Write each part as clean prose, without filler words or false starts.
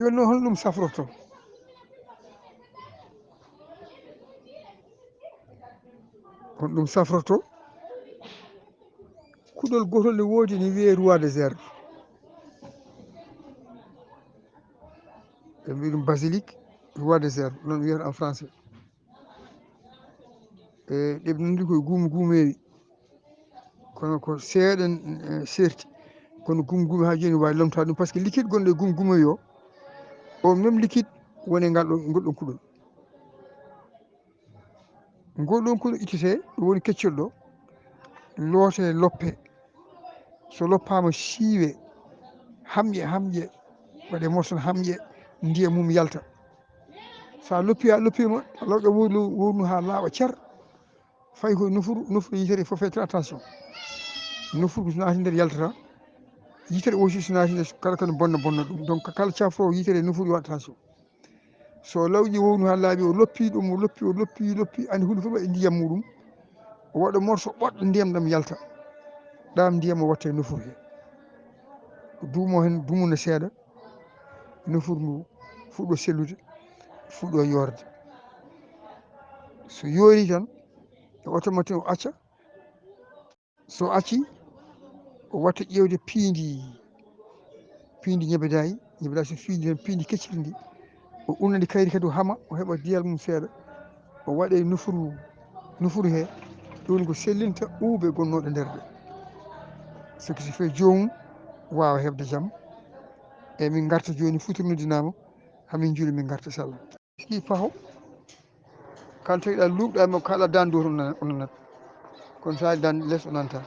joni hol ɗum safrorto kon ɗum safrorto kuɗol gotol ne woodi ne wiye roi des herbes ɓe mbi ɗum basilique roi des herbes noon wiyata en français ɗeɓe nandi koye guumeeri kono ko seeɗa serti kono gume ha joni wawi lomtade ɗum par ce que liquide gonɗo e gumeyi o même liquide woni e ngol ɗon kuɗol ngol ɗon kuɗol ittete ɗum woni keccol ɗo loote loppe so loppama siiwe hamƴe waɗe morson hamƴe ndiyam mum yalta sa loppi a loppima lawƴa wurnu ha laaɓa cer fayi koye nofuru yitere il faut faire très attention nofuru so naati nder yaltata yitere aussi so naati nder kala kene bonna ɗum donc kala cafrowo yitere nofuru yo waɗ attention so lawƴi wownu ha laaɓi o loppi ɗum o loppi andi hunde fof waɗi ndiyam muɗum o waɗa morso ɓoɗɗo ndiyam ɗam yalta ɗam ndiyam o watta e nofuru he duumo hen dumuna seeɗa nofuru ndu fuɗɗo sellude fuɗɗo yorde so yoori tan automatique o acca so acci o watta ƴewde piindi ñebedayi so fiidi tan piindi kecciri ndi o unnadi kayri kadi o hama o heɓa diyal mum seeɗa o waɗe nofuru he ɗum ko sellinta ɓuuɓe gonnoɗe nder ɗe ce qui fait jomum wawa hebde jaam eyyi min garta joni Fouta noddinama hamin juula min garta inchallah ski paho kala tawiɗa luuɓɗama ko haala dande dow o nanat kono so haali dande less o nanta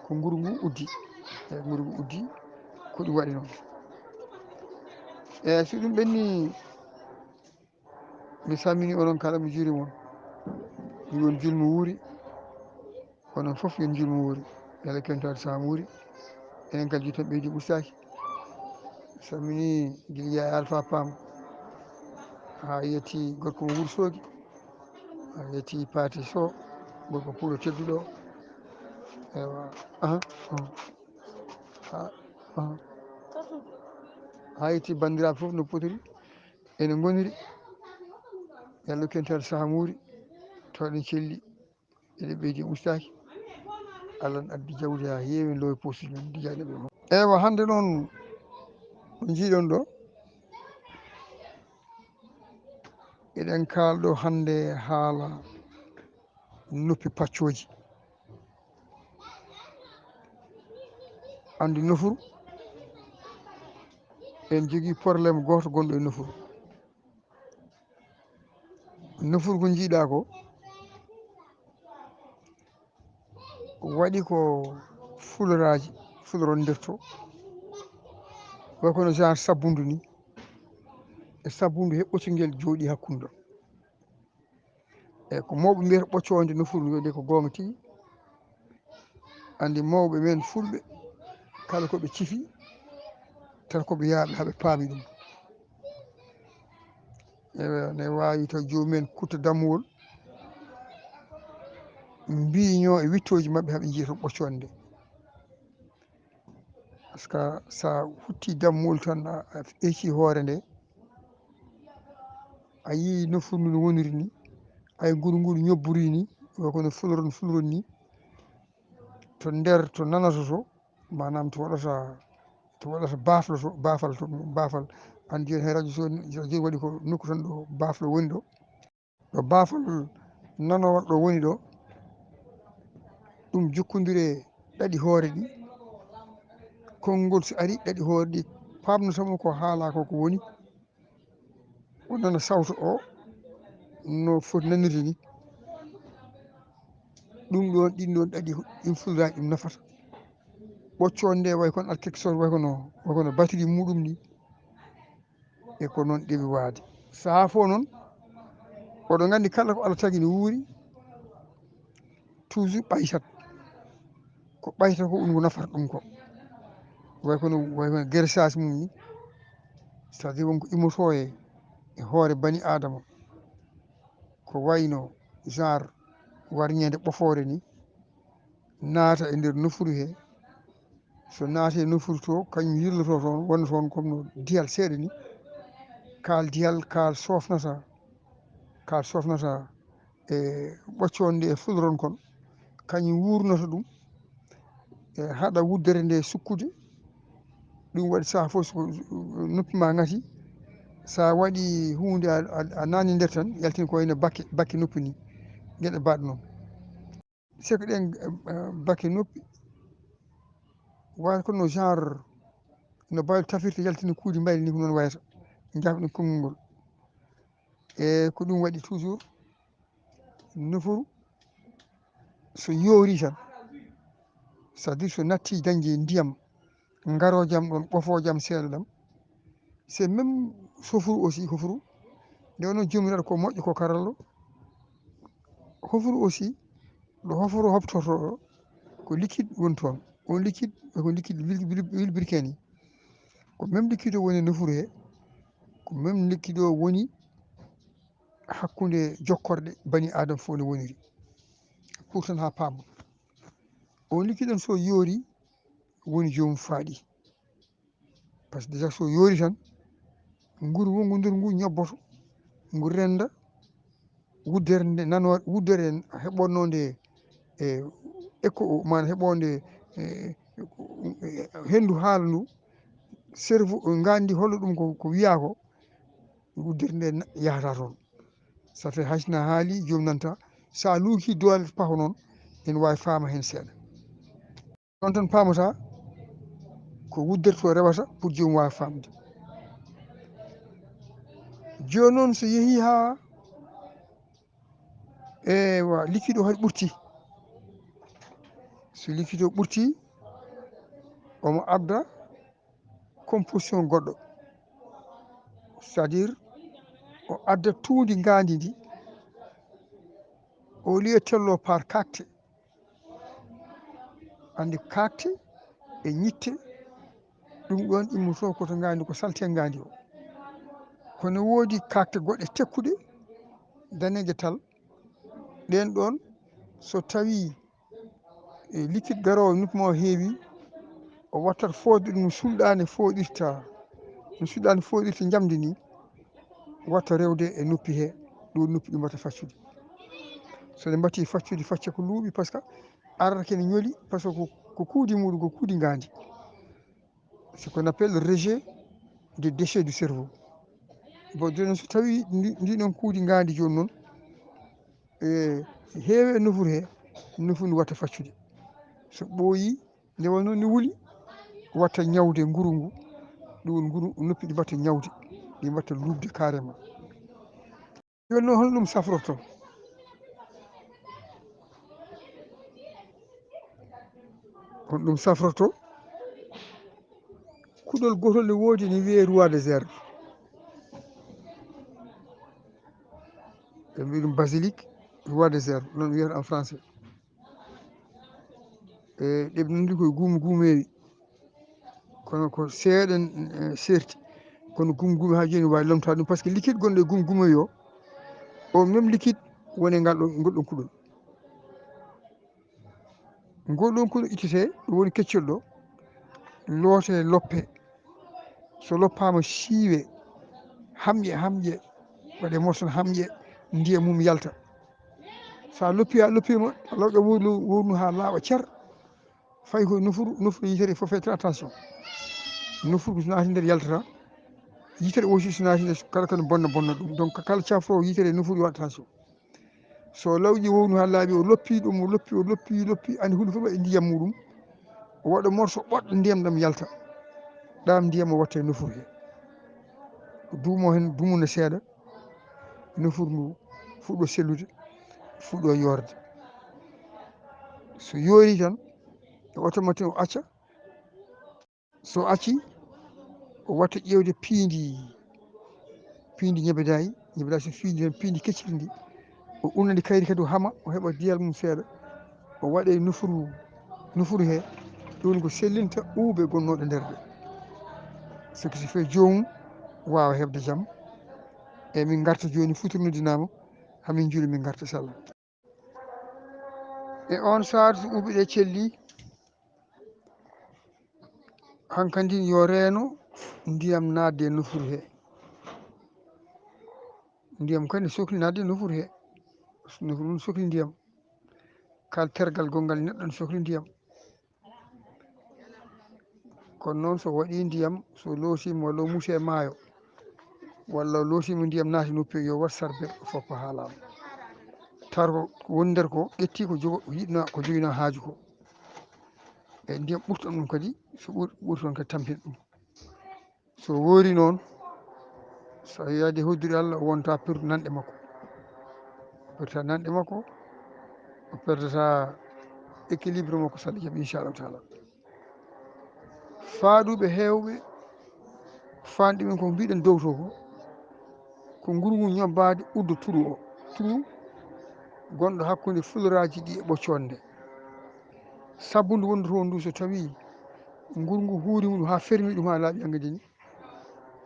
ko nguru ngu uddi eyyi nguru ngu uddi ko ɗum waɗi noon eyyi so ɗum ɓenni mi salmini onon kala mi juurima on mi won julmo wuuri onon foof yon julmo wuuri Allah kentade saaha mo wuuri enen kadi tan ɓeydi ustaki mi salmini guila Yaya Alpha Pam ha yetti gorko mo Wourossogui ha yetti Paté Sow gorko Puulo tedduɗo ewa ha yetti bandiraɓe foof no potiri ene goniri Allah hokkien tade saaha mo wuuri tawɗen celli eɗen ɓeydi ustaki Allah ne addi jawdi ha heewi ne loowi posuji men diƴani ɗum eywa hande noon no jiiɗon ɗo eɗen kalɗo hande haala noppi paccoji andi nofuru en jogui probléme goto gonɗo e nofuru ko jiiɗa ko waɗi ko fulorondirto way kono genre sabbundu ni e sabbundu heɓɓotongel jooɗi hakkude ɗon eyyi ko mawɓe mbiyata ɓoccode nofuru wiyete ko gonga tigui andi mawɓe men fulɓe kala koɓe ciifi tan koɓe yaaɓe haaɓe paami ɗum ene wawi taw jomumen kutta dammuwol mbiño e wittoji mabɓe haaɓe jiiya toon ɓoccode nde par ce que sa hutti dammuwol tan a ƴecci hoore nde a yii nofuru ndu no woniri ni ay nguru ngu no ñobbori ni way kono fulorone ni to nder to nanata to manam to waɗata baafal andi joni hay radio joni waɗi ko nokku tan ɗo baaflo woni ɗo baafal nanowal ɗo woni ɗo ɗum jokkodire ɗaɗi hoore ɗi konngol so ari ɗaɗi hoore ɗi pamnotamo ko haala ko woni o nana sawto o no foti nanirde ni ɗum ɗon ɗin ɗon ɗaɗi ɗin fuliraji ɗum nafata ɓoccode nde way kono quelque chose way kono batterie muɗum ni e ko noon ɗeɓi waade saaha fo noon oɗon gandi kala ko Allah tagui ne wuuri toujours ɓaytat ko ɓayta ko ɗum ko nafata ɗum ko way kono guerchage mum ni c'est à dire wonko immoto e hoore bani adama ko wayno genre warñede ɓofore ni naata e nder nofuru he so naati e nofuru to kañum yirloto toon wonno toon comme no diyal seeɗa ni kaal diyal kaal sofnata e ɓocconde e fulron kon kañum wurnata ɗum e haɗa wuddere nde sukkude ɗum waɗi saha fof so noppi ma ngati sa waɗi hunde a nani nder tan yaltin ko wayno bakke noppi ni gueɗe baɗe noon seko ɗen bakke noppi wata kono genre no mbawi tafirte yaltina kuuɗi mbayri ni ko noon wayata jafɗen konngol ngol e ko ɗum waɗi toujours nofuru so yoori tan c'est à dire so natti dañde ndiyam garojam ɗon ɓofojam seeɗa ɗam c'est même fofuru aussi hofuru nde wonno jomiraɗo ko moƴƴo ko karallo hofuru aussi ɗo hofuru hoftorto ɗo ko liquide woni toon on liquide ko liquide wilbriqué ni ko même liquide o woni e nofuru he ko même liquide o woni hakkude jokkorɗe bani adama fof no woniri pour tan ha paama on liquide on so yoori woni jomum faaɗi par ce que déjà so yoori tan nguru wongu ngu ñobboto ngu renda wuddere nde wuddere heɓonnode e écho mana heɓonde hendu haala ndu cerveau gandi holla ɗum ko wiya ko wuddere nde yahata toon ça fait hay sina haali jomum nanta sa luuki doole paaha noon ene wawi fama hen seeɗa ɗon tan pamata ko wuddere to rewata pour jomum wawa famde joni noon so yeehi ha ewa liquide o haɗi ɓurti so liquide o ɓurti omo adda composition goɗɗo c'est à dire o adda tuudi gandi ndi au lieu tello par kakte andi kakte e ñitte ɗum ɗon immoto koto gandi ko salte gandi o kono woodi kakte goɗɗe tekkuɗe daneje tal ɗen ɗon so tawi liquide garowo noppi ma o heewi o wattat fodde ɗum sulɗani foɗirta jamdi ni watta rewde e noppi he ɗo noppi ɗi mbatta faccude so ɗe mbatti faccude facca ko luuɓi par ce que arata kene ñooli par ce que ko kuudi muɗum ko kuudi gandi ce qu'on appelle le rejet des déchets du cerveau bon joni so tawi ndiɗon kuudi gandi joni noon e heewe e nofuru he nofuru ndu watta faccude so ɓooyi nde wonno ni wuuli watta ñawde nguru ngu ɗum nguru noppi ɗi mbatta ñawde ɗi mbatta luubde carrément joni noon hono ɗum safrorto hono ɗum safrorto kuɗol gotol ne woodi ne wiye roi des herbes ɓe mbi ɗum basilic roi des herbes noon wiyata en français e ɗeɓe nandi koye gumeeri kono ko seeɗa serti kono gume ha joni wawi lomtade ɗum par ce que liquide gonɗo e gumeyi o on même liquide woni ngolɗon kuɗol ngolɗon kuɗol ittete ɗum woni keccol ɗo loote loppe so loppama siiwe hamƴe waɗe morson hamƴe ndiyam mum yalta sa loppima lawƴa wurnu ha laaɓa cer fayi koye nofuru yitere il faut faire très attention nofuru so naati nder yaltata yitere aussi so naati nder kala kene bonna ɗum donc kala cafrowo yitere nofuru yo waɗ attention so lawƴi wurnu ha laaɓi o loppi ɗum o loppi andi hunde fof waɗi ndiyam muɗum o waɗa morceau ɓoɗɗo ndiyam ɗam yalta ɗam ndiyam o watta e nofuru he duumo hen dumuna seeɗa nofuru ndu fuɗɗo sellude fuɗɗo yorde so yoori tan automatique o acca so acci o watta ƴewde piindi ñebedayi so fiidi tan piindi kecciri ndi o unnandi kayri kadi o hama o heɓa diyal mum seeɗa o waɗe nofuru he ɗum woni ko sellinta ɓuuɓe gonnoɗe nder ɗe ce qui fait jomum wawa hebde jaam eyyi min garta joni Fouta noddinama hamin juula min garta inchallah e on saaha so ɓuuɓe ɗe celli hankkandi yo reeno ndiyam nadde e nofuru he ndiyam kadi sohli nadde nofuru he nofuru mum sohli ndiyam kal tergal gongal neɗɗo ne sohli ndiyam kono noon so waɗi ndiyam so loosima walla o muusi e maayo walla loosima ndiyam naati noppi yo wat sarbet o foppa ha laaɓa tawata ko woni nder ko ƴetti ko yiɗno ko joguino haaju ko e ndiyam ɓurtan ɗum kadi so ɓuuri toon kadi tampina ɗum so woori noon so yiyaade hoddude Allah o wonta perdu nanɗe makko o perdata nanɗe makko o perdata équilibre makko so Allah jaaɓi inchallahu taala faaɗuɓe heewɓe faandi ɗumen koko mbiɗen dow to ko nguru ngu ñobbade uddo turu o turu gonɗo hakkude fuloraji ɗi e ɓoccode nde sabbudu wondu toon ndu so tawi nguru ngu huuri mum ha fermi ɗum ha laaɓi engadini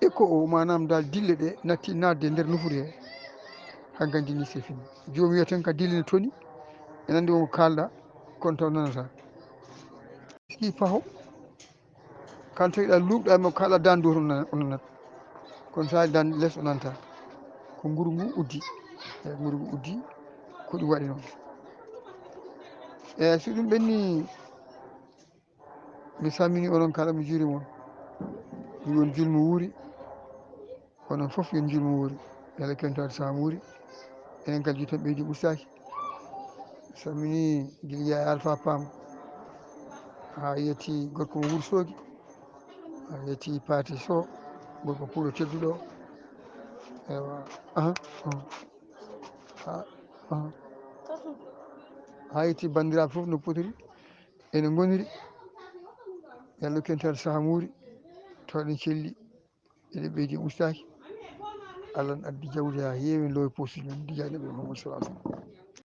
ekko o manam dal dille ɗe natti nadde e nder nofuru he hankkadini c'est fini jomum wiya tan ka dille ne toni ene andi wonko kalɗa kono taw nanata ski paho kala tawiɗa luuɓɗa e makko kalɗa dande dow o nanat kono sa dande less o nanta ko nguru ngu uddi eyi nguru ngu uddi ko ɗum waɗi noon eyyi so ɗum ɓenni mi salmini onon kala mi juurima on mi won julmo wuuri onon foof yon julmo wuuri Allah kentade Samori enen kadi yo tan ɓeydi ustaki mi salmini guila Yaya Alpha Pam ha yetti gorko mo Wourossogui ha yetti Paté Sow gorko Puulo tedduɗo o ewa ha yetti bandiraɓe foof no potiri ene goniri yo Allah hokkiren Samori tawɗen celli eɗen ɓeydi ustaki Allah ne addi jawdi ha heewi ne loowi posuji men ndijaji nabi Muhammad sallallahu alaihi wasallam